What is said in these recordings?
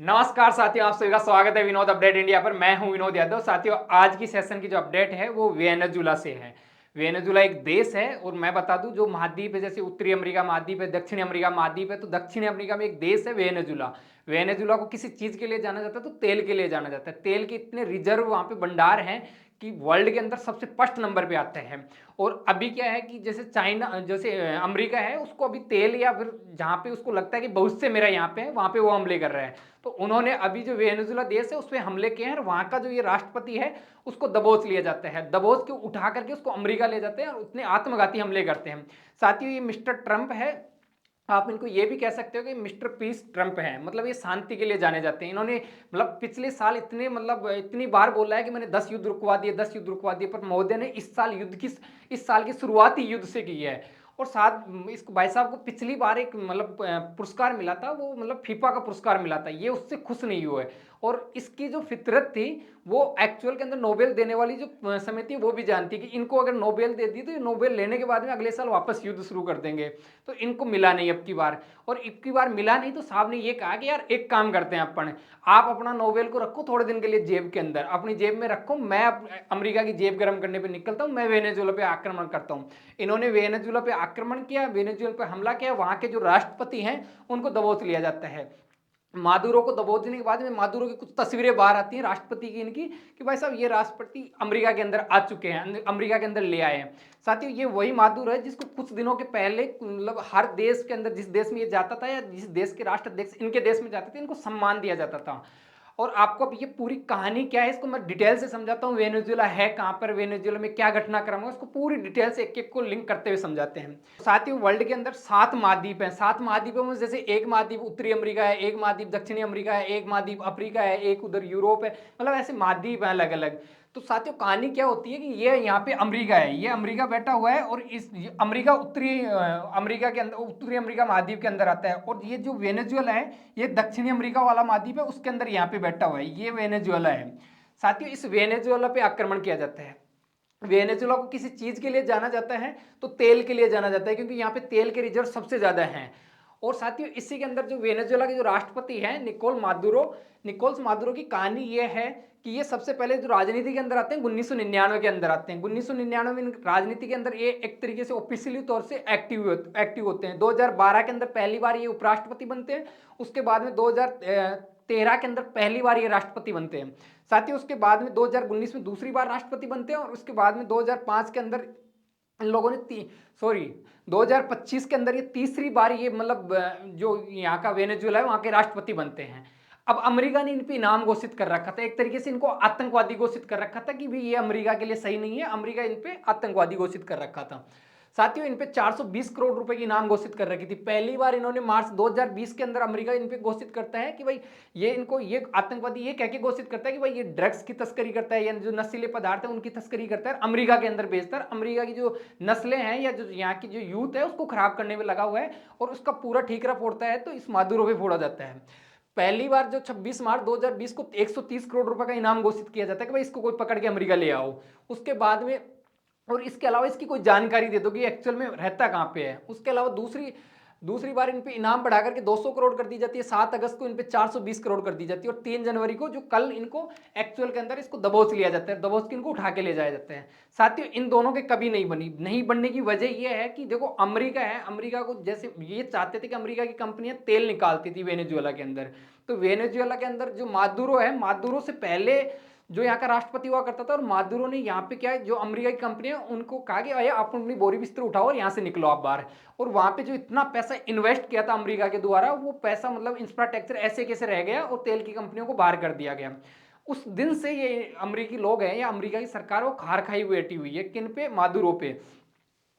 नमस्कार साथियों, आप सभी का स्वागत है विनोद अपडेट इंडिया पर। मैं हूं विनोद यादव। साथियों, आज की सेशन की जो अपडेट है वो वेनेजुला से है। वेनेजुला एक देश है और मैं बता दूं जो महाद्वीप है, जैसे उत्तरी अमेरिका महाद्वीप है, दक्षिणी अमेरिका महाद्वीप है, तो दक्षिणी अमेरिका में एक देश है वेनेजुला। वेनेजुला को किसी चीज के लिए जाना जाता है तो तेल के लिए जाना जाता है। तेल के इतने रिजर्व वहां पे भंडार हैं कि वर्ल्ड के अंदर सबसे फर्स्ट नंबर पे आते हैं। और अभी क्या है कि जैसे चाइना, जैसे अमेरिका है, उसको अभी तेल या फिर जहां पे उसको लगता है कि भविष्य मेरा यहाँ पे है, वहां पे वो हमले कर रहे हैं। तो उन्होंने अभी जो वेनेजुला देश है उस पर हमले किए हैं और वहां का जो ये राष्ट्रपति है उसको दबोच लिया जाता है। दबोच के उठा करके उसको अमेरिका ले जाते हैं और उतने आत्मघाती हमले करते हैं। साथियों, ये मिस्टर ट्रंप है, आप इनको ये भी कह सकते हो कि मिस्टर पीस ट्रंप है। मतलब ये शांति के लिए जाने जाते हैं। इन्होंने मतलब पिछले साल इतने मतलब इतनी बार बोला है कि मैंने 10 युद्ध रुकवा दिए, 10 युद्ध रुकवा दिए, पर मोदी ने इस साल की शुरुआत ही युद्ध से की है। और साथ इसको भाई साहब को पिछली बार एक मतलब पुरस्कार मिला था, वो मतलब फीफा का पुरस्कार मिला था, ये उससे खुश नहीं हुए। और इसकी जो फितरत थी वो एक्चुअल के अंदर नोबेल देने वाली जो समिति है वो भी जानती है कि इनको अगर नोबेल दे दी तो ये नोबेल लेने के बाद में अगले साल वापस युद्ध शुरू कर देंगे। तो इनको मिला नहीं अब की बार। और अब की बार मिला नहीं तो साहब ने ये कहा कि यार एक काम करते हैं अपन, आप अपना नोबेल को रखो थोड़े दिन के लिए जेब के अंदर, अपनी जेब में रखो, मैं अमेरिका की जेब गर्म करने पे निकलता हूं, मैं वेनेजुएला पे आक्रमण करता हूं। इन्होंने वेनेजुएला पे आक्रमण किया, वेनेजुएला पे हमला किया, वहां के जो राष्ट्रपति हैं उनको दबोच लिया जाता है। मादुरो को दबोचने के बाद में मादुरो की कुछ तस्वीरें बाहर आती हैं राष्ट्रपति की इनकी, कि भाई साहब ये राष्ट्रपति अमेरिका के अंदर आ चुके हैं, अमेरिका के अंदर ले आए हैं। साथियों, ये वही मादुरो है जिसको कुछ दिनों के पहले मतलब हर देश के अंदर, जिस देश में ये जाता था या जिस देश के राष्ट्राध्यक्ष इनके देश में जाते थे, इनको सम्मान दिया जाता था। और आपको अब ये पूरी कहानी क्या है इसको मैं डिटेल से समझाता हूँ। वेनेजुएला है कहाँ पर, वेनेजुएला में क्या घटनाक्रम है, उसको पूरी डिटेल से एक एक को लिंक करते हुए समझाते हैं। साथ ही वर्ल्ड के अंदर 7 महाद्वीप हैं। 7 महाद्वीपों में जैसे एक महाद्वीप उत्तरी अमेरिका है, एक महाद्वीप दक्षिणी अमेरिका है, एक महाद्वीप अफ्रीका है, एक उधर यूरोप है, मतलब ऐसे महाद्वीप हैं अलग अलग। तो साथियों, कहानी क्या होती है कि ये यहाँ पे अमेरिका है, ये अमेरिका बैठा हुआ है और इस अमेरिका उत्तरी अमेरिका के अंदर, उत्तरी अमेरिका महाद्वीप के अंदर आता है। और ये जो वेनेजुएला है ये दक्षिणी अमेरिका वाला महाद्वीप है, उसके अंदर यहाँ पे बैठा हुआ है, ये वेनेजुएला है। साथियों, इस वेनेजुएला पे आक्रमण किया जाता है। वेनेजुएला को किसी चीज के लिए जाना जाता है तो तेल के लिए जाना जाता है, क्योंकि यहाँ पे तेल के रिजर्व सबसे ज्यादा हैं। और साथियों, इसी के अंदर जो वेनेजुएला के जो राष्ट्रपति हैं निकोल्स मादुरो की कहानी ये है कि ये सबसे पहले जो राजनीति के अंदर आते हैं 1999 के अंदर आते हैं। 1999 में राजनीति के अंदर ये एक तरीके से ऑफिशियली तौर से एक्टिव होते हैं। 2012 के अंदर पहली बार ये उपराष्ट्रपति बनते हैं। उसके बाद में 2013 के अंदर पहली बार ये राष्ट्रपति बनते हैं। साथ ही उसके बाद में 2019 में दूसरी बार राष्ट्रपति बनते हैं और उसके बाद में 2005 के अंदर इन लोगों ने 2025 के अंदर ये तीसरी बार ये मतलब जो यहाँ का वेनेजुएला है वहां के राष्ट्रपति बनते हैं। अब अमेरिका ने इन पे इनाम घोषित कर रखा था, एक तरीके से इनको आतंकवादी घोषित कर रखा था कि भाई ये अमेरिका के लिए सही नहीं है, अमेरिका इन पे आतंकवादी घोषित कर रखा था। साथियों, इन पे 420 करोड़ रुपए की इनाम घोषित कर रखी थी। पहली बार इन्होंने मार्च 2020 के अंदर अमेरिका इन पे घोषित करता है कि भाई ये इनको ये आतंकवादी ये कह के घोषित करता है कि भाई ये ड्रग्स की तस्करी करता है या जो नशीले पदार्थ है उनकी तस्करी करता है, अमेरिका के अंदर बेचता है, अमेरिका की जो नस्लें हैं या जो यहाँ की जो यूथ है उसको खराब करने में लगा हुआ है और उसका पूरा ठीकरा फोड़ता है। तो इस मादुरो पे फोड़ा जाता है। पहली बार जो 26 मार्च 2020 को 130 करोड़ रुपए का इनाम घोषित किया जाता है कि भाई इसको कोई पकड़ के अमेरिका ले आओ। उसके बाद में और इसके अलावा इसकी कोई जानकारी दे दो कि एक्चुअल में रहता कहाँ पे है। उसके अलावा दूसरी दूसरी बार इन पे इनाम बढ़ा करके 200 करोड़ कर दी जाती है। 7 अगस्त को इन पे 420 करोड़ कर दी जाती है और 3 जनवरी को जो कल इनको एक्चुअल के अंदर इसको दबोच लिया जाता है, दबोच के इनको उठा के ले जाया जाता है। साथियों, इन दोनों के कभी नहीं बनने की वजह यह है कि देखो अमेरिका है, अमेरिका को जैसे ये चाहते थे कि अमेरिका की कंपनियां तेल निकालती थी वेनेजुएला के अंदर, तो वेनेजुएला के अंदर जो मादुरो है, मादुरो से पहले जो यहाँ का राष्ट्रपति हुआ करता था और मादुरो ने यहाँ पे क्या है जो अमेरिका की कंपनी है उनको कहा कि भैया आप अपनी बोरी बिस्तर उठाओ और यहाँ से निकलो आप बाहर। और वहां पे जो इतना पैसा इन्वेस्ट किया था अमेरिका के द्वारा, वो पैसा मतलब इंफ्रास्ट्रक्चर ऐसे कैसे रह गया और तेल की कंपनियों को बाहर कर दिया गया। उस दिन से ये अमेरिकी लोग हैं या अमेरिका की सरकार वो खार खाई बैठी हुई है किन पे, मादुरो पे।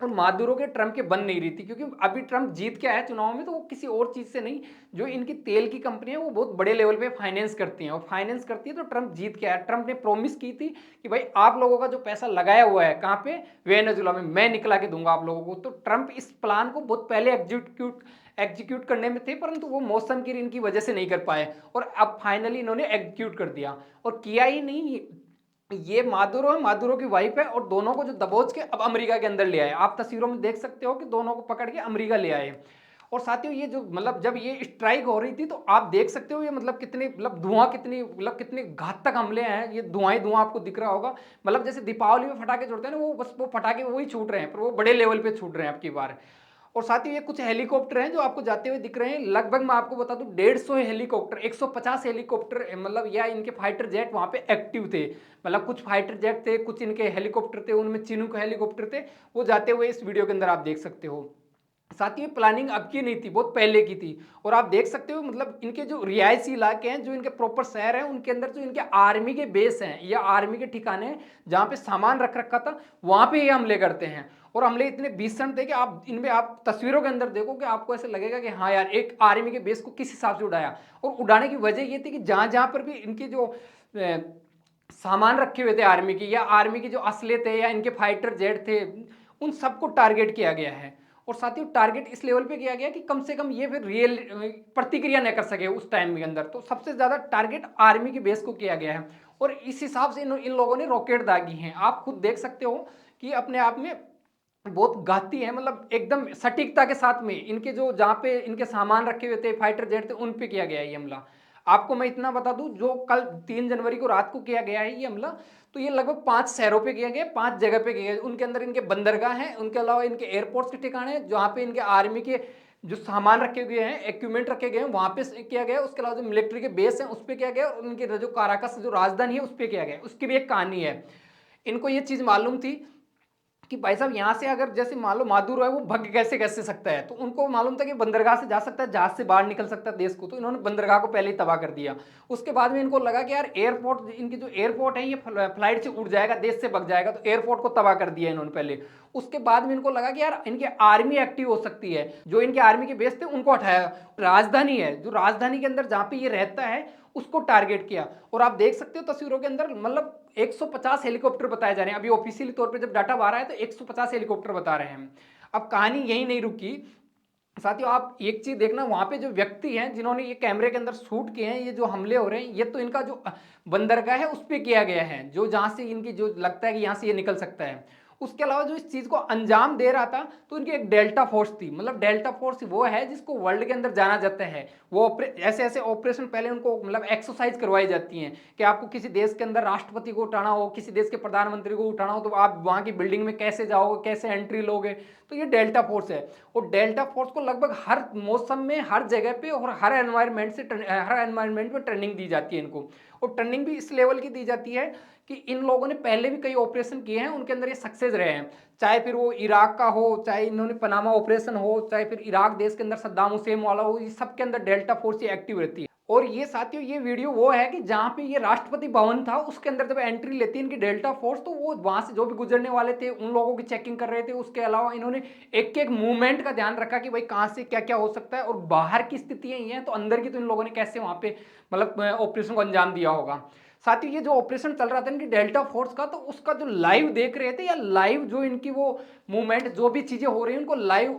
और मादुरो के ट्रम्प के बन नहीं रही थी, क्योंकि अभी ट्रम्प जीत के आया चुनाव में तो वो किसी और चीज से नहीं, जो इनकी तेल की कंपनी है वो बहुत बड़े लेवल पे फाइनेंस करती हैं और फाइनेंस करती है तो ट्रम्प जीत के आया। ट्रम्प ने प्रॉमिस की थी कि भाई आप लोगों का जो पैसा लगाया हुआ है कहाँ पे, वेनेजुएला में, मैं निकला के दूंगा आप लोगों को। तो ट्रम्प इस प्लान को बहुत पहले एग्जीक्यूट करने में थे, परंतु वो मौसम की इनकी वजह से नहीं कर पाए और अब फाइनली इन्होंने एग्जीक्यूट कर दिया। और किया ही नहीं, ये मादुरो है, मादुरो की वाइफ है और दोनों को जो दबोच के अब अमेरिका के अंदर ले आए। आप तस्वीरों में देख सकते हो कि दोनों को पकड़ के अमेरिका ले आए। और साथियों ये जो मतलब जब ये स्ट्राइक हो रही थी तो आप देख सकते हो ये मतलब कितने मतलब धुआं कितने घातक हमले हैं, ये धुआं ही धुआं आपको दिख रहा होगा। मतलब जैसे दीपावली में पटाखे छोड़ते हैं ना, वो बस वो पटाखे वही छूट रहे हैं, पर वो बड़े लेवल पे छूट रहे हैं आपकी बार। और साथ ही ये कुछ हेलीकॉप्टर हैं जो आपको जाते हुए दिख रहे हैं, लगभग मैं आपको बता दूं 150 हेलीकॉप्टर, 150 हेलीकॉप्टर मतलब या इनके फाइटर जेट वहां पे एक्टिव थे। मतलब कुछ फाइटर जेट थे, कुछ इनके हेलीकॉप्टर थे, उनमें चिनूक हेलीकॉप्टर थे, वो जाते हुए इस वीडियो के अंदर आप देख सकते हो। साथ ही प्लानिंग अब की नहीं थी, बहुत पहले की थी। और आप देख सकते हो मतलब इनके जो रिहायशी इलाके हैं, जो इनके प्रॉपर शहर हैं, उनके अंदर जो इनके आर्मी के बेस हैं या आर्मी के ठिकाने हैं जहां पे सामान रख रखा था, वहां पे ये हमले करते हैं। और हमले इतने भीषण थे कि आप इनमें आप तस्वीरों के अंदर देखो कि आपको ऐसे लगेगा कि हाँ यार, एक आर्मी के बेस को किस हिसाब से उड़ाया। और उड़ाने की वजह ये थी कि जहां जहां पर भी इनकी जो सामान रखे हुए थे आर्मी की, या आर्मी की जो असले थे, या इनके फाइटर जेट थे, उन सबको टारगेट किया गया है। और साथ ही टारगेट इस लेवल पे किया गया कि कम से कम ये फिर रियल प्रतिक्रिया न कर सके उस टाइम के अंदर। तो सबसे ज्यादा टारगेट आर्मी के बेस को किया गया है। और इस हिसाब से इन लोगों ने रॉकेट दागी हैं। आप खुद देख सकते हो कि अपने आप में बहुत घाती है, मतलब एकदम सटीकता के साथ में इनके जो जहां पे इनके सामान रखे हुए थे, फाइटर जेट थे, उन पे किया गया है ये हमला। आपको मैं इतना बता दूं, जो कल 3 जनवरी को रात को किया गया है ये हमला, तो ये लगभग 5 शहरों पे किया गया, 5 जगह पे किया गया। उनके अंदर इनके बंदरगाह हैं, उनके अलावा इनके एयरपोर्ट्स के ठिकाने हैं जहां पे इनके आर्मी के जो सामान रखे हुए हैं, इक्विपमेंट रखे गए हैं, वहां पे किया गया। उसके अलावा जो मिलिट्री के बेस हैं उस पर किया गया, और उनके जो काराकस जो राजधानी है उस पर किया गया। उसकी भी एक कहानी है। इनको ये चीज मालूम थी कि भाई साहब यहाँ से अगर जैसे मान लो मादुरो है, वो भग कैसे कैसे सकता है, तो उनको मालूम था कि बंदरगाह से जा सकता है, जहाज से बाहर निकल सकता है देश को, तो इन्होंने बंदरगाह को पहले ही तबाह कर दिया। उसके बाद में इनको लगा कि यार एयरपोर्ट, इनकी जो एयरपोर्ट है ये फ्लाइट से उड़ जाएगा, देश से भग जाएगा, तो एयरपोर्ट को तबाह कर दिया इन्होंने पहले। उसके बाद में इनको लगा कि यार इनकी आर्मी एक्टिव हो सकती है, जो इनके आर्मी के बेस थे उनको हटाया। राजधानी है, जो राजधानी के अंदर जहां पे ये रहता है उसको टारगेट किया। और आप देख सकते हो तस्वीरों के अंदर, मतलब 150 हेलीकॉप्टर बताए जा रहे हैं। अभी ऑफिशियली तौर पे जब डाटा आ रहा है तो 150 हेलीकॉप्टर बता रहे हैं। अब कहानी यही नहीं रुकी साथियों, आप एक चीज देखना, वहां पे जो व्यक्ति हैं जिन्होंने ये कैमरे के अंदर शूट किए हैं, ये जो हमले हो रहे हैं, ये तो इनका जो बंदरगाह है उस पर किया गया है, जो जहां से इनकी जो लगता है कि यहां से ये निकल सकता है। उसके अलावा जो इस चीज को अंजाम दे रहा था, तो इनकी एक डेल्टा फोर्स थी। मतलब डेल्टा फोर्स वो है जिसको वर्ल्ड के अंदर जाना जाता है। वो ऐसे ऐसे ऑपरेशन पहले उनको मतलब एक्सरसाइज करवाई जाती हैं कि आपको किसी देश के अंदर राष्ट्रपति को उठाना हो, किसी देश के प्रधानमंत्री को उठाना हो, तो आप वहां की बिल्डिंग में कैसे जाओगे, कैसे एंट्री लोगे। तो ये डेल्टा फोर्स है। और डेल्टा फोर्स को लगभग हर मौसम में, हर जगह पे और हर एनवायरनमेंट में ट्रेनिंग दी जाती है इनको। और ट्रेनिंग भी इस लेवल की दी जाती है कि इन लोगों ने पहले भी कई ऑपरेशन किए हैं, उनके अंदर ये सक्सेस रहे हैं। चाहे फिर वो इराक का हो, चाहे इन्होंने पनामा ऑपरेशन हो, चाहे फिर इराक देश के अंदर सद्दाम हुसैन वाला हो, ये सबके अंदर डेल्टा फोर्स ये एक्टिव रहती है। और ये साथियों ये वीडियो वो है कि जहां पे ये राष्ट्रपति भवन था उसके अंदर जब एंट्री लेती है इनकी डेल्टा फोर्स, तो वो वहां से जो भी गुजरने वाले थे उन लोगों की चेकिंग कर रहे थे। उसके अलावा इन्होंने एक एक मूवमेंट का ध्यान रखा कि भाई कहां से क्या क्या हो सकता है, और बाहर की स्थितियां ये हैं तो अंदर की तो इन लोगों ने कैसे वहां पे मतलब ऑपरेशन को अंजाम दिया होगा। साथ ही ये जो ऑपरेशन चल रहा था इनकी डेल्टा फोर्स का, तो उसका जो लाइव देख रहे थे, या लाइव जो इनकी वो मूवमेंट जो भी चीजें हो रही हैं उनको लाइव,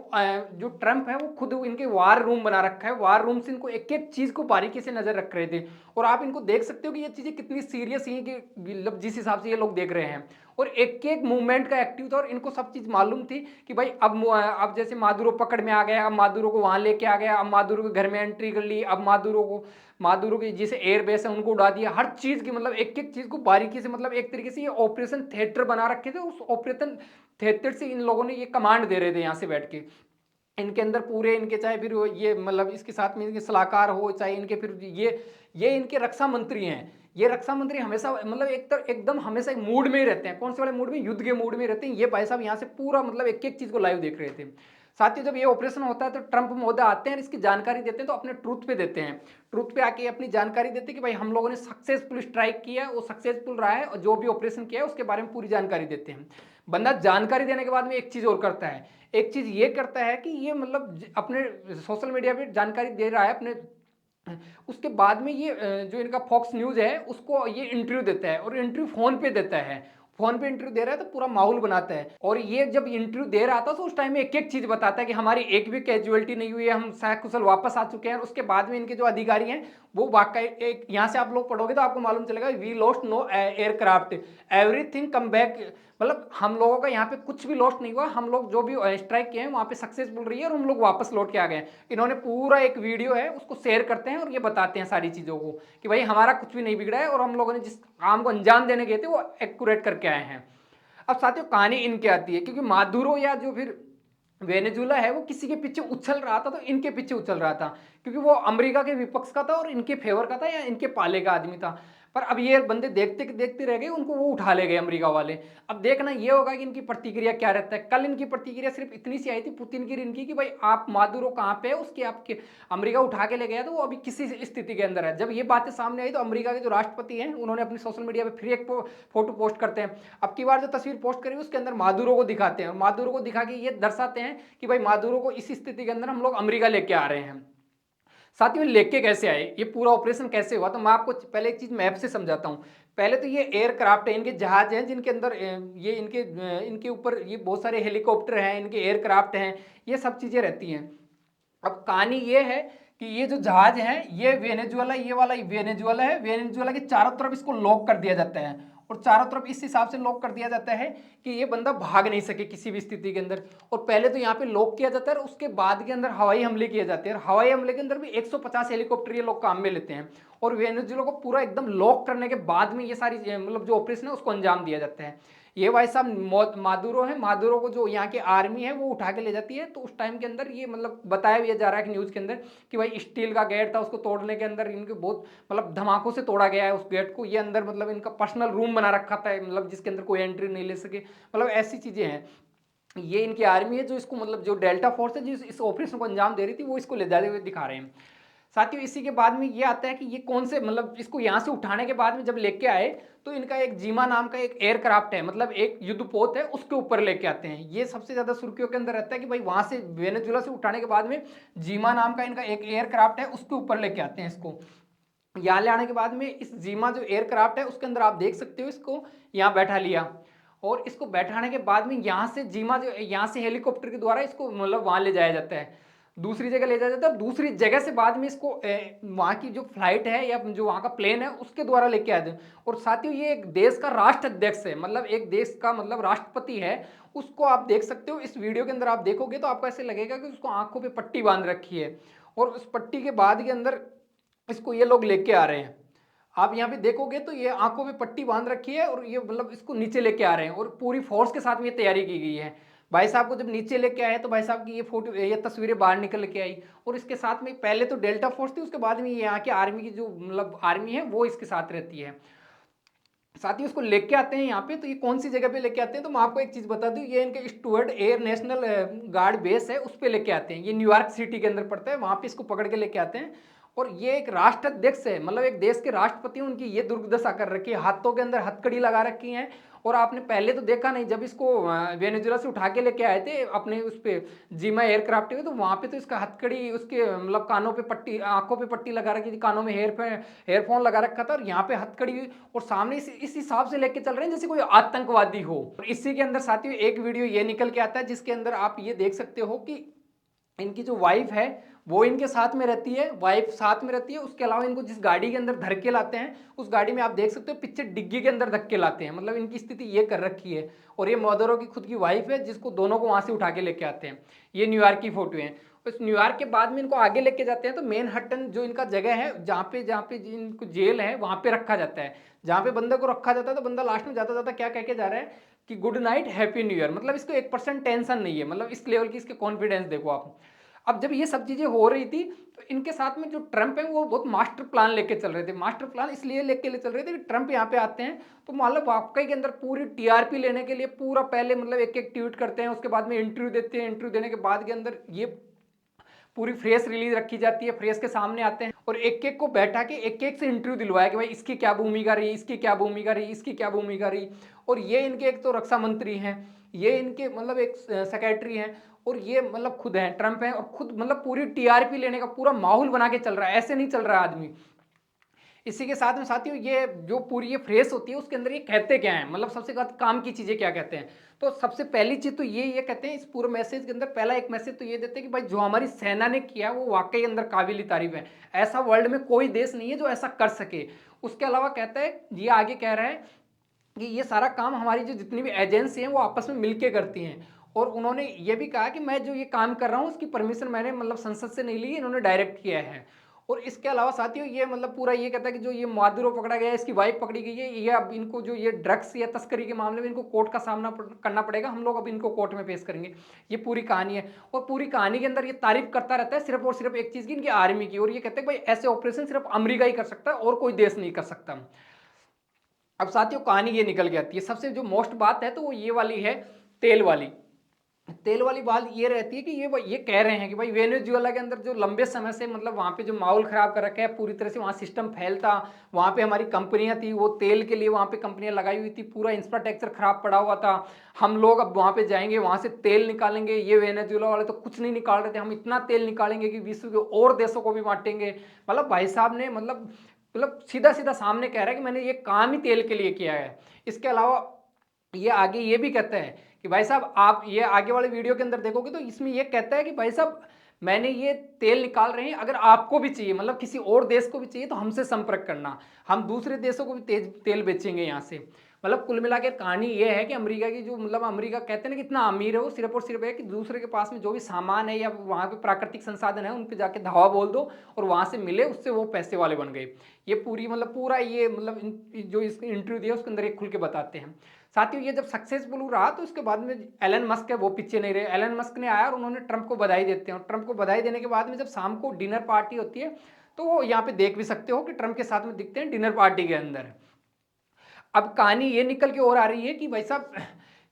जो ट्रंप है वो खुद इनके वार रूम बना रखा है, वार रूम से इनको एक एक चीज को बारीकी से नजर रख रहे थे। और आप इनको देख सकते हो कि ये चीजें कितनी सीरियस हैं कि मतलब जिस हिसाब से ये लोग देख रहे हैं, और एक एक मूवमेंट का एक्टिव था। और इनको सब चीज मालूम थी कि भाई अब जैसे मादुरो पकड़ में आ गया, अब मादुरो को वहां लेके आ गया, अब मादुरो के घर में एंट्री कर ली, अब मादुरो की जैसे एयरबेस है उनको उड़ा दिया, हर चीज की मतलब एक एक चीज को बारीकी से, मतलब एक तरीके से ये ऑपरेशन थिएटर बना रखे थे। उस ऑपरेशन थिएटर से इन लोगों ने ये कमांड दे रहे थे यहाँ से बैठ के। इनके अंदर पूरे इनके, चाहे फिर ये मतलब इसके साथ में इनके सलाहकार हो, चाहे इनके फिर ये इनके रक्षा मंत्री हैं। ये रक्षा मंत्री हमेशा मतलब एकदम हमेशा एक मूड में ही रहते हैं। कौन से वाले मूड में? युद्ध के मूड में रहते हैं। ये भाई साहब यहाँ से पूरा मतलब एक एक चीज को लाइव देख रहे थे। साथ ही जब ये ऑपरेशन होता है तो ट्रंप महोदय आते हैं, इसकी जानकारी देते हैं, तो अपने ट्रूथ पे देते हैं। ट्रूथ पे आके अपनी जानकारी देते हैं कि भाई हम लोगों ने सक्सेसफुल स्ट्राइक किया है, वो सक्सेसफुल रहा है, और जो भी ऑपरेशन किया है उसके बारे में पूरी जानकारी देते हैं। बंदा जानकारी देने के बाद में एक चीज और करता है, एक चीज ये करता है कि ये मतलब अपने सोशल मीडिया पे जानकारी दे रहा है अपने, उसके बाद में ये जो इनका फॉक्स न्यूज है उसको ये इंटरव्यू देता है, और इंटरव्यू फोन पे देता है। फोन पे इंटरव्यू दे रहा है तो पूरा माहौल बनाता है। और ये जब इंटरव्यू दे रहा था तो उस टाइम में एक एक चीज बताता है कि हमारी एक भी कैजुअलिटी नहीं हुई है, हम सकुशल वापस आ चुके हैं। उसके बाद में इनके जो अधिकारी हैं वो वाकई एक, यहाँ से आप लोग पढ़ोगे तो आपको मालूम चलेगा, we lost no aircraft, everything come back, मतलब हम लोगों का यहाँ पे कुछ भी लॉस नहीं हुआ, हम लोग जो भी स्ट्राइक किए हैं वहाँ पे सक्सेसफुल रही है और हम लोग वापस लौट के आ गए हैं। इन्होंने पूरा एक वीडियो है उसको शेयर करते हैं और ये बताते हैं सारी चीज़ों को कि भाई हमारा कुछ भी नहीं बिगड़ा है और हम लोगों ने जिस काम को अंजाम देने गए थे वो एक्यूरेट करके आए हैं। अब साथियों कहानी इनकी आती है, क्योंकि मादुरो या जो फिर वेनेजुला है वो किसी के पीछे उछल रहा था तो इनके पीछे उछल रहा था, क्योंकि वो अमेरिका के विपक्ष का था और इनके फेवर का था या इनके पाले का आदमी था। पर अब ये बंदे देखते देखते रह गए, उनको वो उठा ले गए अमेरिका वाले। अब देखना ये होगा कि इनकी प्रतिक्रिया क्या रहता है। कल इनकी प्रतिक्रिया सिर्फ इतनी सी आई थी पुतिन की इनकी कि भाई आप मादुरो कहाँ पे है, उसके आपके अमेरिका उठा के ले गया तो वो अभी किसी स्थिति के अंदर है। जब ये बातें सामने आई तो अमेरिका के जो राष्ट्रपति हैं उन्होंने अपनी सोशल मीडिया पर फिर एक फोटो पोस्ट करते हैं। अब की बार जो तस्वीर पोस्ट करी उसके अंदर मादुरो को दिखाते हैं, मादुरो को दिखा के ये दर्शाते हैं कि भाई मादुरो को इस स्थिति के अंदर हम लोग अमेरिका लेके आ रहे हैं। साथियों लेके कैसे आए, ये पूरा ऑपरेशन कैसे हुआ, तो मैं आपको पहले एक चीज मैप से समझाता हूँ। पहले तो ये एयरक्राफ्ट है, इनके जहाज हैं जिनके अंदर ये इनके ऊपर ये बहुत सारे हेलीकॉप्टर हैं, इनके एयरक्राफ्ट हैं, ये सब चीजें रहती हैं। अब कहानी ये है कि ये जो जहाज है ये वेनेजुएला, ये वाला वेनेजुएला है, वेनेजुएला के चारों तरफ इसको लॉक कर दिया जाता है और चारों तरफ इस हिसाब से लॉक कर दिया जाता है कि ये बंदा भाग नहीं सके किसी भी स्थिति के अंदर। और पहले तो यहाँ पे लॉक किया जाता है और उसके बाद के अंदर हवाई हमले किए जाते हैं और हवाई हमले के अंदर भी 150 हेलीकॉप्टर ये लोग काम में लेते हैं और वेनेजुएला को पूरा एकदम लॉक करने के बाद में ये सारी मतलब जो ऑपरेशन है उसको अंजाम दिया जाता है। ये भाई साहब मादुरो है, मादुरो को जो यहाँ की आर्मी है वो उठा के ले जाती है। तो उस टाइम के अंदर ये मतलब बताया भी जा रहा है कि न्यूज़ के अंदर कि भाई स्टील का गेट था, उसको तोड़ने के अंदर इनके बहुत मतलब धमाकों से तोड़ा गया है उस गेट को। ये अंदर मतलब इनका पर्सनल रूम बना रखा था, मतलब जिसके अंदर कोई एंट्री नहीं ले सके, मतलब ऐसी चीज़ें हैं। ये इनकी आर्मी है जो इसको मतलब जो डेल्टा फोर्स है जो इस ऑपरेशन को अंजाम दे रही थी वो इसको ले जाते हुए दिखा रहे हैं। साथियों इसी के बाद में ये आता है कि ये कौन से मतलब इसको यहाँ से उठाने के बाद में जब लेके आए तो इनका एक जीमा नाम का एक एयरक्राफ्ट है, मतलब एक युद्धपोत है, उसके ऊपर लेके आते हैं। ये सबसे ज्यादा सुर्खियों के अंदर रहता है कि भाई वहां से वेनेजुएला से उठाने के बाद में जीमा नाम का इनका एक एयरक्राफ्ट है उसके ऊपर लेके आते हैं इसको। यहाँ ले आने के बाद में इस जीमा जो एयरक्राफ्ट है उसके अंदर आप देख सकते हो इसको यहाँ बैठा लिया और इसको बैठाने के बाद में यहाँ से जीमा जो यहाँ से हेलीकॉप्टर के द्वारा इसको मतलब वहां ले जाया जाता है, दूसरी जगह ले जाया जाता है। दूसरी जगह से बाद में इसको वहाँ की जो फ्लाइट है या जो वहाँ का प्लेन है उसके द्वारा लेके आते हैं। और साथियों ये एक देश का राष्ट्राध्यक्ष है, मतलब एक देश का मतलब राष्ट्रपति है, उसको आप देख सकते हो इस वीडियो के अंदर। आप देखोगे तो आपको ऐसे लगेगा कि उसको आंखों पे पट्टी बांध रखी है और उस पट्टी के बाद के अंदर इसको ये लोग लेके आ रहे हैं। आप यहाँ पे देखोगे तो ये आंखों में पट्टी बांध रखी है और ये मतलब इसको नीचे लेके आ रहे हैं और पूरी फोर्स के साथ में ये तैयारी की गई है। भाई साहब को जब नीचे लेके आए तो भाई साहब की ये फोटो ये तस्वीरें बाहर निकल के आई और इसके साथ में पहले तो डेल्टा फोर्स थी, उसके बाद में यहाँ की आर्मी की जो मतलब आर्मी है वो इसके साथ रहती है। साथ ही उसको लेके आते हैं यहाँ पे, तो ये कौन सी जगह पे लेके आते हैं तो मैं आपको एक चीज बता दूं, ये इनके Stuart air national guard base है उस पे लेके आते हैं। ये न्यूयॉर्क सिटी के अंदर पड़ता है, वहां पे इसको पकड़ के लेके आते हैं। और ये एक राष्ट्राध्यक्ष है, मतलब एक देश के राष्ट्रपति, उनकी ये दुर्दशा कर रखी है, हाथों के अंदर हथकड़ी लगा रखी है। और आपने पहले तो देखा नहीं, जब इसको वेनेजुएला से उठा के लेके आए थे अपने उस पे जीमा एयरक्राफ्ट में, तो वहां पे तो इसका हथकड़ी उसके मतलब कानों पे पट्टी, आंखों पे पट्टी लगा रखी थी, कानों में हेयरफोन लगा रखा था और यहाँ पे हथकड़ी, और सामने इस हिसाब से लेके चल रहे हैं जैसे कोई आतंकवादी हो। और इसी के अंदर साथियों एक वीडियो ये निकल के आता है जिसके अंदर आप ये देख सकते हो कि इनकी जो वाइफ है वो इनके साथ में रहती है, वाइफ साथ में रहती है। उसके अलावा इनको जिस गाड़ी के अंदर धर के लाते हैं उस गाड़ी में आप देख सकते हो पीछे डिग्गी के अंदर धक्के लाते हैं, मतलब इनकी स्थिति ये कर रखी है। और ये मादुरो की खुद की वाइफ है जिसको दोनों को वहां से उठा के लेके आते हैं। ये न्यूयॉर्क की फोटो है। उस न्यूयॉर्क के बाद में इनको आगे लेके जाते हैं तो मैनहट्टन जो इनका जगह है जहाँ पे इनको जेल है वहां पे रखा जाता है। जहाँ पे बंदे को रखा जाता है तो बंदा लास्ट में जाता जाता क्या कह के जा रहा है कि good night happy new year, मतलब इसको 1% टेंशन नहीं है, मतलब इस लेवल की इसके कॉन्फिडेंस देखो आप। अब जब ये सब चीजें हो रही थी तो इनके साथ में जो ट्रम्प है वो बहुत मास्टर प्लान लेके चल रहे थे। मास्टर प्लान इसलिए लेके चल रहे थे कि ट्रम्प यहाँ पे आते हैं तो मतलब वाकई के अंदर पूरी टीआरपी लेने के लिए पूरा पहले मतलब एक एक ट्वीट करते हैं, उसके बाद में इंटरव्यू देते हैं, इंटरव्यू देने के बाद के अंदर ये पूरी फ्रेश रिलीज रखी जाती है, फ्रेश के सामने आते हैं और एक एक को बैठा के एक एक से इंटरव्यू दिलवाया कि भाई इसकी क्या भूमिका रही, इसकी क्या भूमिका रही, इसकी क्या भूमिका रही। और ये इनके एक तो रक्षा मंत्री हैं, ये इनके मतलब एक सेक्रेटरी हैं और ये मतलब खुद हैं ट्रम्प हैं और खुद मतलब पूरी टीआरपी लेने का पूरा माहौल बना के चल रहा है, ऐसे नहीं चल रहा है आदमी। इसी के साथ में साथियों ये जो पूरी ये फ्रेश होती है उसके अंदर ये कहते क्या है, मतलब सबसे काम की चीजें क्या कहते हैं। तो सबसे पहली चीज तो ये कहते हैं इस पूरे मैसेज के अंदर, पहला एक मैसेज तो ये देते हैं कि भाई जो हमारी सेना ने किया वो वाकई अंदर काबिल तारीफ है, ऐसा वर्ल्ड में कोई देश नहीं है जो ऐसा कर सके। उसके अलावा कहता है ये आगे कह रहा है कि ये सारा काम हमारी जो जितनी भी एजेंसी हैं वो आपस में मिलके करती हैं। और उन्होंने ये भी कहा कि मैं जो ये काम कर रहा हूँ उसकी परमिशन मैंने मतलब संसद से नहीं ली, इन्होंने डायरेक्ट किया है। और इसके अलावा साथियों ये मतलब पूरा ये कहता है कि जो ये मादुरो पकड़ा गया है, इसकी वाइफ पकड़ी गई है, ये अब इनको जो ये ड्रग्स या तस्करी के मामले में इनको कोर्ट का सामना करना पड़ेगा, हम लोग अब इनको कोर्ट में पेश करेंगे। ये पूरी कहानी है। और पूरी कहानी के अंदर ये तारीफ करता रहता है सिर्फ और सिर्फ एक चीज़ की, इनकी आर्मी की। और ये कहते हैं भाई ऐसे ऑपरेशन सिर्फ अमेरिका ही कर सकता है और कोई देश नहीं कर सकता। अब साथियों कहानी ये निकल के आती है, सबसे जो मोस्ट बात है तो वो ये वाली है, तेल वाली। तेल वाली बात ये रहती है कि ये कह रहे हैं कि भाई वेनेजुएला के अंदर जो लंबे समय से मतलब वहाँ पे जो माहौल खराब कर रखा है पूरी तरह से, वहाँ सिस्टम फैलता, वहाँ पे हमारी कंपनियां थी, वो तेल के लिए वहाँ पे कंपनियां लगाई हुई थी, पूरा इंफ्रास्ट्रक्चर खराब पड़ा हुआ था। हम लोग अब वहाँ पे जाएंगे, वहाँ से तेल निकालेंगे, ये वेनेजुएला वाले तो कुछ नहीं निकाल रहे थे, हम इतना तेल निकालेंगे कि विश्व के और देशों को भी बांटेंगे। मतलब भाई साहब ने मतलब सीधा सीधा सामने कह रहा है कि मैंने ये काम ही तेल के लिए किया है। इसके अलावा ये आगे ये भी कहते हैं कि भाई साहब आप ये आगे वाले वीडियो के अंदर देखोगे तो इसमें ये कहता है कि भाई साहब मैंने ये तेल निकाल रहे हैं, अगर आपको भी चाहिए मतलब किसी और देश को भी चाहिए तो हमसे संपर्क करना, हम दूसरे देशों को भी तेल बेचेंगे यहाँ से। मतलब कुल मिला के कहानी ये है कि अमेरिका की जो मतलब अमेरिका कहते हैं ना कि इतना अमीर है वो, सिर्फ और सिर्फ है कि दूसरे के पास में जो भी सामान है या वहाँ पे प्राकृतिक संसाधन है उन पे जाके धावा बोल दो और वहाँ से मिले, उससे वो पैसे वाले बन गए। ये पूरी मतलब पूरा ये मतलब जो इसने इंटरव्यू दिया उसके अंदर एक खुल के बताते हैं। साथियों ये जब सक्सेसफुल रहा तो उसके बाद में एलन मस्क है वो पीछे नहीं रहे। एलन मस्क ने आया और उन्होंने ट्रंप को बधाई देते हैं, और ट्रंप को बधाई देने के बाद में जब शाम को डिनर पार्टी होती है तो वो यहाँ पे देख भी सकते हो कि ट्रंप के साथ में दिखते हैं डिनर पार्टी के अंदर। अब कहानी ये निकल के और आ रही है कि भाई साहब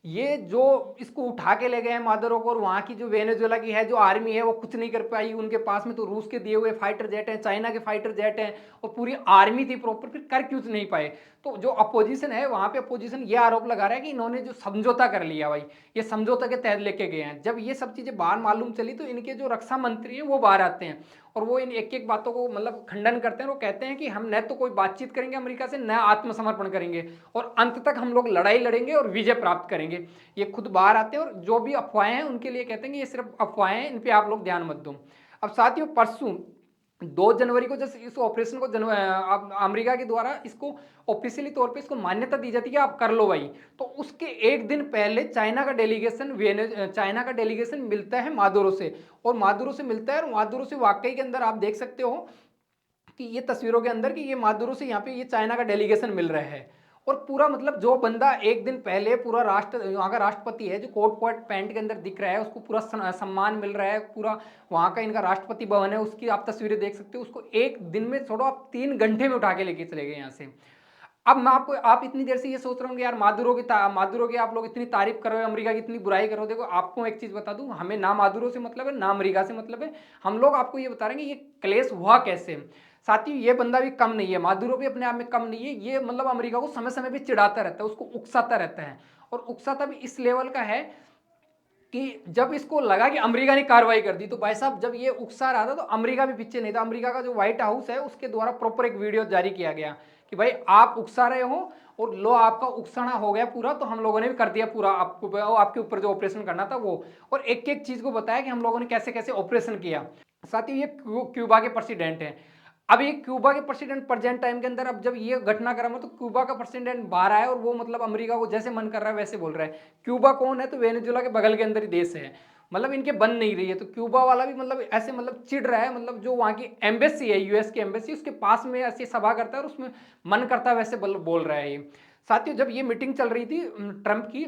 ये जो इसको उठा के ले गए हैं मादरों को, और वहाँ की जो वेनेजुएला की है जो आर्मी है वो कुछ नहीं कर पाई, उनके पास में तो रूस के दिए हुए फाइटर जेट हैं, चाइना के फाइटर जेट हैं और पूरी आर्मी थी प्रॉपर, फिर कर क्यों नहीं पाए। तो जो अपोजिशन है वहाँ पे अपोजिशन ये आरोप लगा रहा है कि इन्होंने जो समझौता कर लिया भाई, ये समझौता के तहत लेके गए हैं। जब ये सब चीज़ें बाहर मालूम चली तो इनके जो रक्षा मंत्री हैं वो बाहर आते हैं और वो इन एक एक बातों को मतलब खंडन करते हैं। वो कहते हैं कि हम न तो कोई बातचीत करेंगे अमेरिका से, न आत्मसमर्पण करेंगे, और अंत तक हम लोग लड़ाई लड़ेंगे और विजय प्राप्त करेंगे। ये खुद बाहर आते हैं और जो भी अफवाहें हैं उनके लिए कहते हैं कि ये सिर्फ अफवाहें हैं, इन पे आप लोग ध्यान मत दो। अब साथियों परसों 2 जनवरी को जैसे इस ऑपरेशन को अमेरिका के द्वारा इसको ऑफिशियली तौर पे इसको मान्यता दी जाती है कि आप कर लो भाई, तो उसके एक दिन पहले चाइना का डेलीगेशन मिलता है मादुरो से, और मादुरो से मिलता है और मादुरो से वाकई के अंदर आप देख सकते हो कि ये तस्वीरों के अंदर कि ये मादुरो से यहाँ पे ये चाइना का डेलीगेशन मिल रहा है। और पूरा मतलब जो बंदा एक दिन पहले पूरा वहाँ का राष्ट्रपति है जो कोट पैंट के अंदर दिख रहा है, उसको पूरा सम्मान मिल रहा है, पूरा वहाँ का इनका राष्ट्रपति भवन है, उसकी आप तस्वीरें देख सकते हो, उसको एक दिन में छोड़ो आप 3 घंटे में उठा के लेके चले गए यहाँ से। अब मैं आपको आप इतनी देर से ये सोच रहे होंगे यार मादुरो की आप लोग इतनी तारीफ कर रहे हो, अमेरिका की इतनी बुराई कर रहे हो। देखो आपको एक चीज बता दूं, हमें ना मादुरो से मतलब है ना अमेरिका से मतलब है, हम लोग आपको ये बता रहे हैं कि ये क्लेश हुआ कैसे। साथियों ये बंदा भी कम नहीं है, मादुरो भी अपने आप में कम नहीं है, ये मतलब अमेरिका को समय समय पे चिढ़ाता रहता है, उसको उकसाता रहता है, और उकसाता भी इस लेवल का है कि जब इसको लगा कि अमेरिका ने कार्रवाई कर दी तो भाई साहब जब ये उकसा रहा था तो अमेरिका भी पीछे नहीं था। अमेरिका का जो व्हाइट हाउस है उसके द्वारा प्रॉपर एक वीडियो जारी किया गया कि भाई आप उकसा रहे हो और लो आपका उकसाना हो गया पूरा, तो हम लोगों ने भी कर दिया पूरा आपको, आपके ऊपर जो ऑपरेशन करना था वो, और एक एक चीज को बताया कि हम लोगों ने कैसे कैसे ऑपरेशन किया। साथ ही ये क्यूबा के प्रेसिडेंट हैं। अब ये क्यूबा के प्रेसिडेंट प्रेजेंट टाइम के अंदर, अब जब ये घटनाक्रम है तो क्यूबा का प्रेसिडेंट बाहर आया और वो मतलब अमेरिका को जैसे मन कर रहा है वैसे बोल रहा है। क्यूबा कौन है, तो वेनेजुएला के बगल के अंदर ही देश है, मतलब इनके बन नहीं रही है, तो क्यूबा वाला भी मतलब ऐसे मतलब चिढ़ रहा है, मतलब जो वहाँ की एम्बेसी है यूएस की एम्बेसी उसके पास में ऐसी सभा करता है और उसमें मन करता है वैसे बोल रहा है ये। साथियों जब ये मीटिंग चल रही थी ट्रंप की,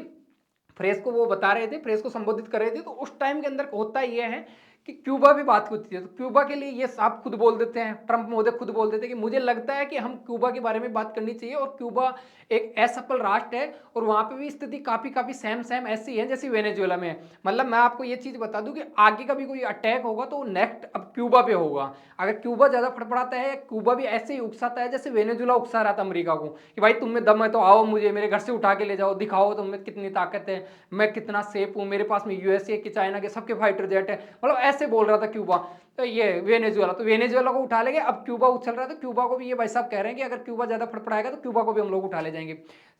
फ्रेस को वो बता रहे थे, फ्रेस को संबोधित कर रहे थे, तो उस टाइम के अंदर होता ये है कि क्यूबा भी बात होती है, तो क्यूबा के लिए ये साहब खुद बोल देते हैं, ट्रंप महोदय खुद बोल देते हैं कि मुझे लगता है कि हम क्यूबा के बारे में बात करनी चाहिए, और क्यूबा एक असफल राष्ट्र है और वहां पे भी स्थिति काफी काफी सेम ऐसी है जैसी वेनेजुएला में है। मतलब मैं आपको ये चीज बता दूं कि आगे का भी कोई अटैक होगा तो नेक्स्ट अब क्यूबा पे होगा। अगर क्यूबा ज्यादा फड़फड़ाता है, क्यूबा भी ऐसे ही उकसाता है जैसे वेनेजुएला उकसा रहा था अमेरिका को कि भाई तुम में दम है तो आओ, मुझे मेरे घर से उठा के ले जाओ, दिखाओ तुम में कितनी ताकत है, मैं कितना सेफ हूँ, मेरे पास में यूएसए के चाइना के सबके फाइटर जेट है, मतलब ऐसे बोल रहा था क्यूबा। तो ये वेनेजुएला, तो वेनेजुएला को उठा लेंगे, अब क्यूबा उछल रहा है तो क्यूबा को भी ये भाई साहब कह रहे हैं कि अगर क्यूबा ज्यादा फड़फड़ाएगा तो क्यूबा को भी हम लोग उठा ले जाएंगे।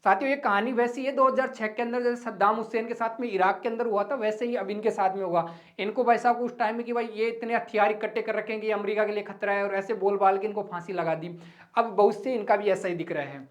साथियों ये कहानी वैसी है 2006 के अंदर जैसे सद्दाम हुसैन के साथ में इराक के अंदर हुआ था, वैसे ही अब इनके साथ में होगा। इनको भाई साहब उस टाइम में कि भाई ये इतने हथियार इकट्ठे कर रखेंगे, ये अमेरिका के लिए खतरा है, और ऐसे बोल बाल के इनको फांसी लगा दी। अब बहुत से इनका भी ऐसा ही दिख रहा है।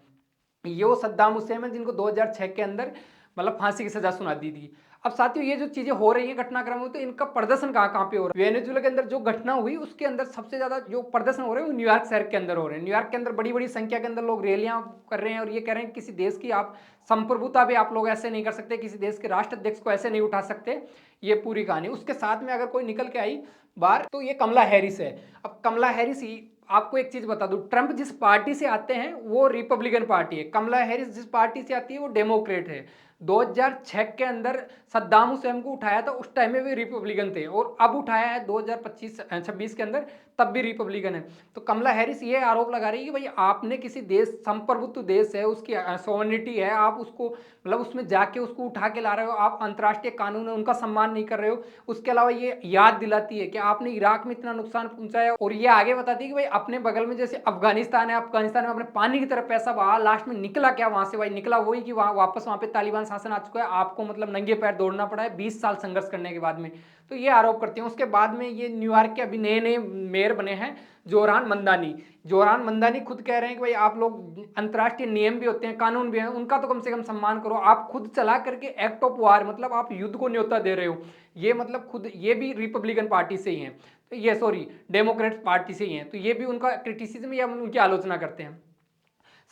ये वो सद्दाम हुसैन है जिनको 2006 के अंदर मतलब फांसी की सजा सुना दी थी। अब साथियों ये जो चीजें हो रही है घटनाक्रम में, तो इनका प्रदर्शन कहाँ कहाँ पे हो रहा है। वेनेजुएला के अंदर जो घटना हुई उसके अंदर सबसे ज्यादा जो प्रदर्शन हो रहे हैं वो न्यूयॉर्क शहर के अंदर हो रहे हैं। न्यूयॉर्क के अंदर बड़ी बड़ी संख्या के अंदर लोग रैलियां कर रहे हैं और ये कह रहे हैं कि किसी देश की आप संप्रभुता भी आप लोग ऐसे नहीं कर सकते, किसी देश के राष्ट्राध्यक्ष को ऐसे नहीं उठा सकते। ये पूरी कहानी उसके साथ में अगर कोई निकल के आई बाहर तो ये कमला हैरिस है। अब कमला हैरिस ही आपको एक चीज बता दूं, ट्रंप जिस पार्टी से आते हैं वो रिपब्लिकन पार्टी है, कमला हैरिस जिस पार्टी से आती है वो डेमोक्रेट है। 2006 के अंदर सद्दाम हुसैन को उठाया था, उस टाइम में भी रिपब्लिकन थे, और अब उठाया है 2025-26 के अंदर, तब भी रिपब्लिकन है। तो कमला हैरिस ये आरोप लगा रही है कि भाई आपने किसी देश, संप्रभुत्व देश है, उसकी सोवरेनिटी है, आप उसको मतलब उसमें जाके उसको उठा के ला रहे हो, आप अंतर्राष्ट्रीय कानून है उनका सम्मान नहीं कर रहे हो। उसके अलावा ये याद दिलाती है कि आपने इराक में इतना नुकसान पहुंचाया, और ये आगे बताती है कि भाई अपने बगल में जैसे अफगानिस्तान है, अफगानिस्तान में अपने पानी की तरफ पैसा बहा, लास्ट में निकला क्या वहां से? भाई निकला वही कि वहां वापस वहां पे तालिबान शासन आ चुका है, आपको मतलब नंगे पैर दौड़ना पड़ा है 20 साल संघर्ष करने के बाद में। तो ये आरोप करते हैं। उसके बाद में ये न्यूयॉर्क के अभी नए नए मेयर बने हैं जोरान मंदानी। जोरान मंदानी खुद कह रहे हैं कि भाई आप लोग, अंतर्राष्ट्रीय नियम भी होते हैं, कानून भी हैं, उनका तो कम से कम सम्मान करो। आप खुद चला करके एक्ट ऑफ वार, मतलब आप युद्ध को न्योता दे रहे हो। ये मतलब खुद ये भी रिपब्लिकन पार्टी से ही हैं, तो ये सॉरी डेमोक्रेट पार्टी से ही हैं, तो ये भी उनका क्रिटिसिज्म या उनकी आलोचना करते हैं।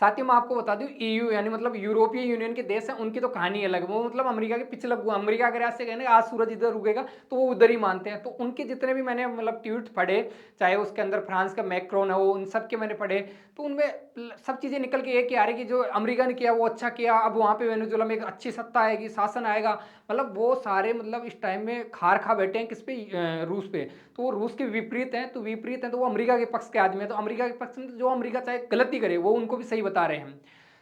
साथ ही मैं आपको बता दूं ईयू यानी मतलब यूरोपीय यूनियन के देश हैं, उनकी तो कहानी अलग है। वो मतलब अमेरिका के पिछले, अमेरिका अगर ऐसे कहने आज सूरज इधर उगेगा तो वो उधर ही मानते हैं। तो उनके जितने भी मैंने मतलब ट्वीट पढ़े, चाहे उसके अंदर फ्रांस का मैक्रोन है वो, उन सब के मैंने पढ़े, तो उनमें सब चीजें निकल के एक ही आ रही कि जो अमेरिका ने किया वो अच्छा किया, अब वहां पे वेनेजुएला में एक अच्छी सत्ता आएगी, शासन आएगा। मतलब वो सारे मतलब इस टाइम में खार खा बैठे हैं किस पे? रूस पे। तो वो रूस के विपरीत हैं, तो विपरीत हैं तो वो अमेरिका के पक्ष के आदमी है। तो अमेरिका के पक्ष में तो जो अमेरिका चाहे गलती करे वो उनको भी सही बता रहे हैं।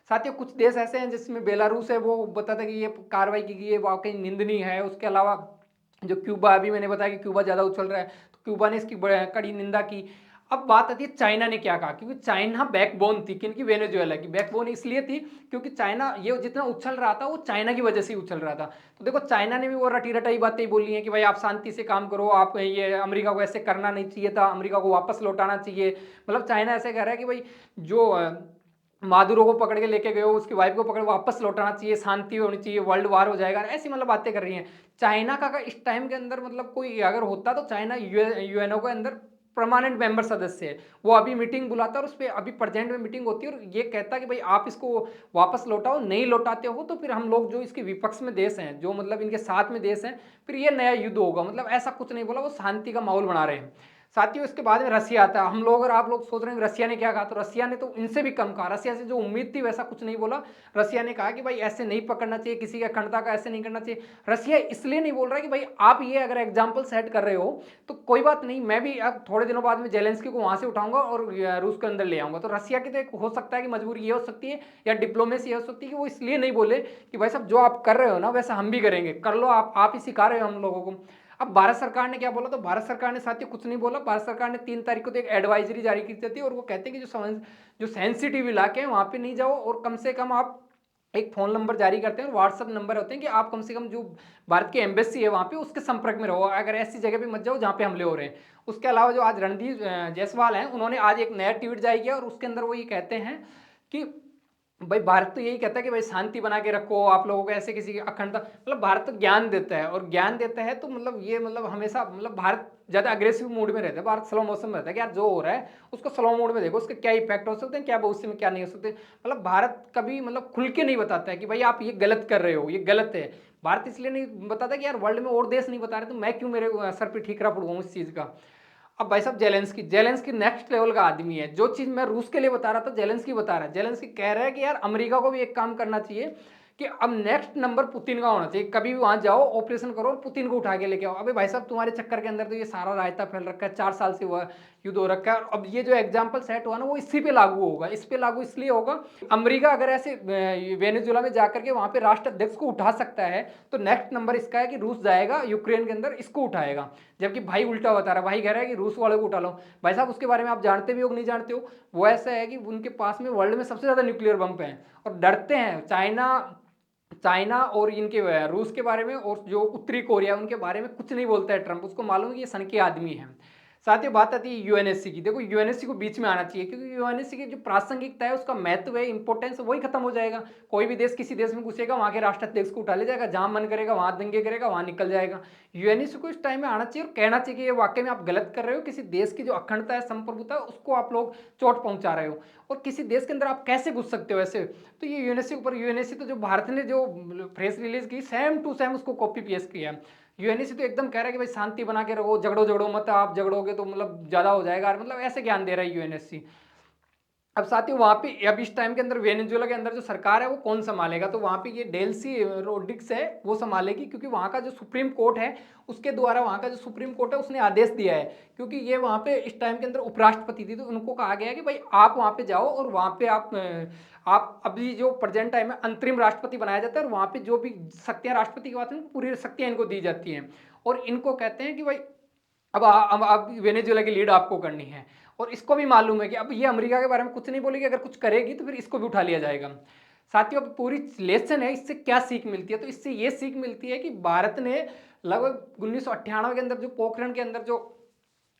साथियों कुछ देश ऐसे हैं जिसमें बेलारूस है, वो बताता है कि ये कार्रवाई की गई है वाकई निंदनीय है। उसके अलावा जो क्यूबा, अभी मैंने बताया कि क्यूबा ज्यादा उछल रहा है, तो क्यूबा ने इसकी कड़ी निंदा की। अब बात आती है चाइना ने क्या कहा, क्योंकि चाइना बैकबोन थी किनकी? वेनेजुएला की। बैकबोन इसलिए थी क्योंकि चाइना ये जितना उछल रहा था वो चाइना की वजह से ही उछल रहा था। तो देखो चाइना ने भी वो रटी रटाई बातें बोली हैं कि भाई आप शांति से काम करो, आप ये अमेरिका को ऐसे करना नहीं चाहिए था, अमेरिका को वापस लौटाना चाहिए। मतलब चाइना ऐसे कह रहा है कि भाई जो मादुरो को पकड़ के लेके गए हो, उसकी वाइफ को पकड़ वापस लौटाना चाहिए, शांति होनी चाहिए, वर्ल्ड वार हो जाएगा, ऐसी मतलब बातें कर रही हैं। चाइना का अगर इस टाइम के अंदर मतलब कोई अगर होता तो चाइना यूएनओ के अंदर परमानेंट मेंबर सदस्य है, वो अभी मीटिंग बुलाता है और उस पर अभी प्रेजेंट में मीटिंग होती है और ये कहता है कि भाई आप इसको वापस लौटाओ, नहीं लौटाते हो तो फिर हम लोग जो इसके विपक्ष में देश हैं, जो मतलब इनके साथ में देश हैं, फिर ये नया युद्ध होगा। मतलब ऐसा कुछ नहीं बोला, वो शांति का माहौल बना रहे हैं। साथियों इसके बाद में रसिया आता है। हम लोग और आप लोग सोच रहे हैं रसिया ने क्या कहा, तो रसिया ने तो इनसे भी कम कहा। रसिया से जो उम्मीद थी वैसा कुछ नहीं बोला। रसिया ने कहा कि भाई ऐसे नहीं पकड़ना चाहिए, किसी की अखंडता का ऐसे नहीं करना चाहिए। रसिया इसलिए नहीं बोल रहा है कि भाई आप ये अगर एग्जाम्पल सेट कर रहे हो तो कोई बात नहीं, मैं भी अब थोड़े दिनों बाद में जेलेंस्की को वहां से उठाऊंगा और रूस के अंदर ले आऊंगा। तो रसिया की तो एक हो सकता है कि मजबूरी ये हो सकती है या डिप्लोमेसी हो सकती है कि वो इसलिए नहीं बोले कि भाई साहब जो आप कर रहे हो ना वैसा हम भी करेंगे, कर लो, आप ही सिखा रहे हो हम लोगों को। अब भारत सरकार ने क्या बोला, तो भारत सरकार ने साथियों कुछ नहीं बोला। भारत सरकार ने 3 तारीख को तो एक एडवाइजरी जारी की थी और वो कहते हैं कि जो सेंसिटिव इलाके हैं वहां पे नहीं जाओ, और कम से कम आप एक फोन नंबर जारी करते हैं, व्हाट्सअप नंबर होते हैं कि आप कम से कम जो भारत की एम्बेसी है वहां पे उसके संपर्क में रहो, अगर ऐसी जगह पे मत जाओ जहां पे हमले हो रहे हैं। उसके अलावा जो आज रणदीप जायसवाल हैं, उन्होंने आज एक नया ट्वीट जारी किया और उसके अंदर वो ये कहते हैं कि भाई भारत तो यही कहता है कि भाई शांति बना के रखो, आप लोगों को ऐसे किसी की अखंडता, मतलब भारत तो ज्ञान देता है, और ज्ञान देता है तो मतलब ये मतलब हमेशा मतलब भारत ज्यादा अग्रेसिव मूड में रहता है, भारत स्लो मोशन में रहता है कि यार जो हो रहा है उसको स्लो मोड में देखो, उसके क्या इफेक्ट हो सकते हैं, क्या भविष्य में क्या नहीं हो सकते। मतलब भारत कभी मतलब खुल के नहीं बताता है कि भाई आप ये गलत कर रहे हो, ये गलत है। भारत इसलिए नहीं बताता कि यार वर्ल्ड में और देश नहीं बता रहे तो मैं क्यों मेरे सर पे ठीकरा पड़ूंगा इस चीज का। अब भाई साहब जेलेंस्की नेक्स्ट लेवल का आदमी है। जो चीज मैं रूस के लिए बता रहा था जेलेंस्की बता रहा है। जेलेंस्की कह रहा है कि यार अमेरिका को भी एक काम करना चाहिए कि अब नेक्स्ट नंबर पुतिन का होना चाहिए, कभी भी वहां जाओ ऑपरेशन करो और पुतिन को उठा के लेके आओ। अबे भाई साहब तुम्हारे चक्कर के अंदर तो ये सारा रायता फैल रखा है, 4 साल से हुआ युद्ध हो रखा है। अब ये जो एग्जाम्पल सेट हुआ ना वो इसी पे लागू होगा। इस पे लागू इसलिए होगा, अमेरिका अगर ऐसे वेनेजुएला में जाकर के वहां पे राष्ट्राध्यक्ष को उठा सकता है तो नेक्स्ट नंबर इसका है कि रूस जाएगा यूक्रेन के अंदर, इसको उठाएगा। जबकि भाई उल्टा बता रहा है, भाई कह रहा है कि रूस वाले को उठा लो। भाई साहब उसके बारे में आप जानते भी हो कि नहीं जानते हो, वो ऐसा है कि उनके पास में वर्ल्ड में सबसे ज्यादा न्यूक्लियर बम है और डरते हैं। चाइना चाइना और इनके रूस के बारे में और जो उत्तरी कोरिया उनके बारे में कुछ नहीं बोलता है ट्रंप, उसको मालूम है कि ये सन के आदमी है। साथियों बात आती है यूएनएससी की। देखो यूएनएससी को बीच में आना चाहिए, क्योंकि यूएनएससी की जो प्रासंगिकता है, उसका महत्व है, इंपॉर्टेंस वही खत्म हो जाएगा। कोई भी देश किसी देश में घुसेगा, वहां के राष्ट्राध्यक्ष को उठा ले जाएगा, जहां मन करेगा वहां दंगे करेगा, वहां निकल जाएगा। यूएनएससी को इस टाइम में आना चाहिए और कहना चाहिए कि ये वाकई में आप गलत कर रहे हो, किसी देश की जो अखंडता है, संप्रभुता है, उसको आप लोग चोट पहुंचा रहे हो, और किसी देश के अंदर आप कैसे घुस सकते हो ऐसे। तो ये यूएनएससी ऊपर, यूएनएससी तो जो भारत ने जो प्रेस रिलीज की सेम टू सेम उसको कॉपी पेस्ट किया। यूएनएससी तो एकदम कह रहा है कि भाई शांति बना के रखो, झगड़ो झगड़ो मत, आप झगड़ोगे तो मतलब ज्यादा हो जाएगा, मतलब ऐसे ज्ञान दे रहा है यूएनएससी। अब साथियों वहां पे अब इस टाइम के अंदर वेनेजुएला के अंदर जो सरकार है वो कौन संभालेगा, तो वहां पे ये डेल्सी रोड्रिग्स है वो संभालेगी, क्योंकि वहां का जो सुप्रीम कोर्ट है उसके द्वारा, वहां का जो सुप्रीम कोर्ट है उसने आदेश दिया है। क्योंकि ये वहां पे इस टाइम के अंदर उपराष्ट्रपति थी, तो उनको कहा गया है कि भाई आप वहां पे जाओ और वहां पे आप अभी जो प्रेजेंट टाइम में अंतरिम राष्ट्रपति बनाया जाता है, और वहां पे जो भी शक्तियां राष्ट्रपति की बात है पूरी शक्तियां इनको दी जाती हैं, और इनको कहते हैं कि भाई अब वेनेजुएला की लीड आपको करनी है। और इसको भी मालूम है कि अब ये अमेरिका के बारे में कुछ नहीं बोलेगी, अगर कुछ करेगी तो फिर इसको भी उठा लिया जाएगा। साथियों अब पूरी लेसन है, इससे क्या सीख मिलती है, तो इससे ये सीख मिलती है कि भारत ने लगभग 1998 के अंदर जो पोखरण के अंदर जो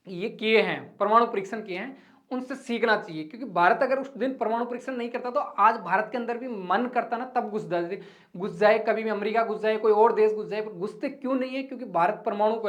ये किए हैं परमाणु परीक्षण किए हैं, उनसे सीखना चाहिए। क्योंकि भारत अगर उस दिन परमाणु परीक्षण नहीं करता तो आज भारत के अंदर भी मन करता ना तब घुस जाए, कभी भी अमेरिका घुस जाए, कोई और देश घुस जाए, पर घुसते क्यों नहीं है, क्योंकि भारत परमाणु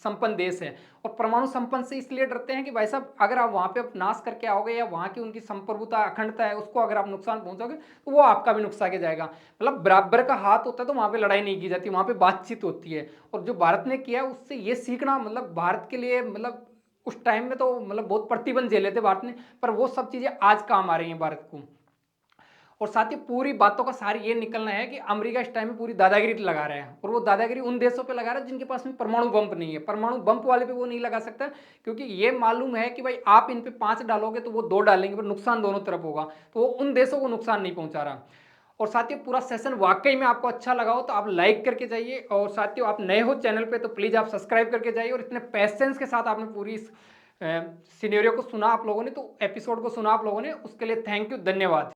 संपन्न देश है। और परमाणु संपन्न से इसलिए डरते हैं कि भाई साहब अगर आप वहां पे नाश करके आओगे, या वहां की उनकी संप्रभुता अखंडता है उसको अगर आप नुकसान पहुंचाओगे, तो वो आपका भी नुकसान के जाएगा। मतलब बराबर का हाथ होता है तो वहां पे लड़ाई नहीं की जाती, वहां पे बातचीत होती है। और जो भारत ने किया उससे ये सीखना मतलब भारत के लिए, मतलब उस टाइम में तो मतलब बहुत प्रतिबंध झेले थे भारत ने, पर वो सब चीजें आज काम आ रही हैं भारत को। और साथ ही पूरी बातों का सार ये निकलना है कि अमेरिका इस टाइम में पूरी दादागिरी लगा रहा है, और वो दादागिरी उन देशों पे लगा रहा है जिनके पास में परमाणु बम नहीं है। परमाणु बम वाले पे वो नहीं लगा सकता, क्योंकि ये मालूम है कि भाई आप इन पे 5 डालोगे तो वो 2 डालेंगे, पर नुकसान दोनों तरफ होगा, तो वो उन देशों को नुकसान नहीं पहुंचा रहा। और साथियों पूरा सेशन वाकई में आपको अच्छा लगा हो तो आप लाइक करके जाइए, और साथियों आप नए हो चैनल पे तो प्लीज आप सब्सक्राइब करके जाइए। और इतने पैसेंस के साथ आपने पूरी इस सिनेरियो को सुना आप लोगों ने, तो एपिसोड को सुना आप लोगों ने, उसके लिए थैंक यू, धन्यवाद।